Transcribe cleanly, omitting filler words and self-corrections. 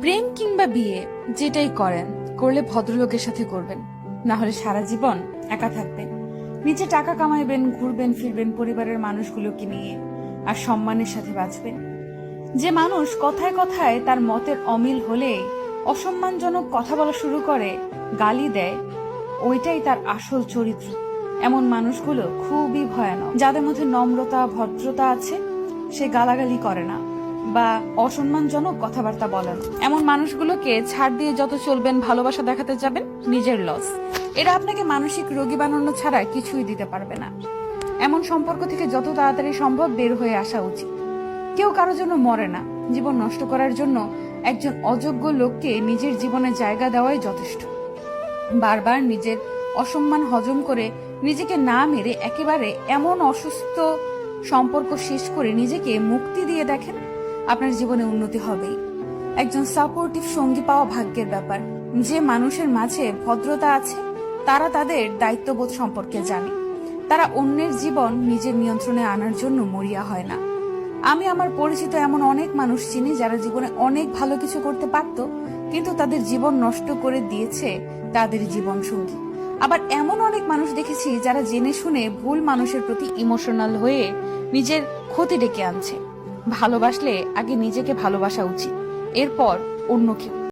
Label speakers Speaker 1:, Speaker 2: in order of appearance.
Speaker 1: প্রেম কিংবা বিয়ে যেটাই করেন, করলে ভদ্রলোকের সাথে করবেন, না হলে সারা জীবন একা থাকবেন। নিজে টাকা কামাইবেন, ঘুরবেন ফিরবেন পরিবারের মানুষগুলোকে নিয়ে, আর সম্মানের সাথে বাঁচবেন। যে মানুষ কথায় কথায় তার মতের অমিল হলে অসম্মানজনক কথা বলা শুরু করে, গালি দেয়, ওইটাই তার আসল চরিত্র। এমন মানুষগুলো খুবই ভয়ানক। যাদের মধ্যে নম্রতা ভদ্রতা আছে, সে গালাগালি করে না বা অসম্মানজনক কথাবার্তা বলেন। এমন মানুষগুলোকে ছাড় দিয়ে যত চলবেন, ভালোবাসা দেখাতে যাবেন, নিজের লস। এরা আপনাকে মানসিক রোগী বানানো ছাড়া কিছুই দিতে পারবে না। এমন সম্পর্ক থেকে যত তাড়াতাড়ি সম্ভব বের হয়ে আসা উচিত। কেউ কারোর জন্য মরে না। জীবন নষ্ট করার জন্য একজন অযোগ্য লোককে নিজের জীবনে জায়গা দেওয়াই যথেষ্ট। বারবার নিজের অসম্মান হজম করে নিজেকে না মেরে একেবারে এমন অসুস্থ সম্পর্ক শেষ করে নিজেকে মুক্তি দিয়ে দেখেন, আপনার জীবনে উন্নতি হবেই। একজন সাপোর্টিভ সঙ্গী পাওয়া ভাগ্যের ব্যাপার। যে মানুষের মাঝে ভদ্রতা আছে, তারা তাদের দায়িত্ববোধ সম্পর্কে জানে। তারা অন্যের জীবন নিজের নিয়ন্ত্রণে আনার জন্য মরিয়া হয় না। আমি আমার পরিচিত এমন অনেক মানুষ চিনি যারা জীবনে অনেক ভালো কিছু করতে পারত, কিন্তু তাদের জীবন নষ্ট করে দিয়েছে তাদের জীবন সঙ্গী। আবার এমন অনেক মানুষ দেখেছি যারা জেনে শুনে ভুল মানুষের প্রতি ইমোশনাল হয়ে নিজের ক্ষতি ডেকে আনছে। ভালোবাসলে আগে নিজেকে ভালোবাসা উচিত, এরপর অন্য কেউ।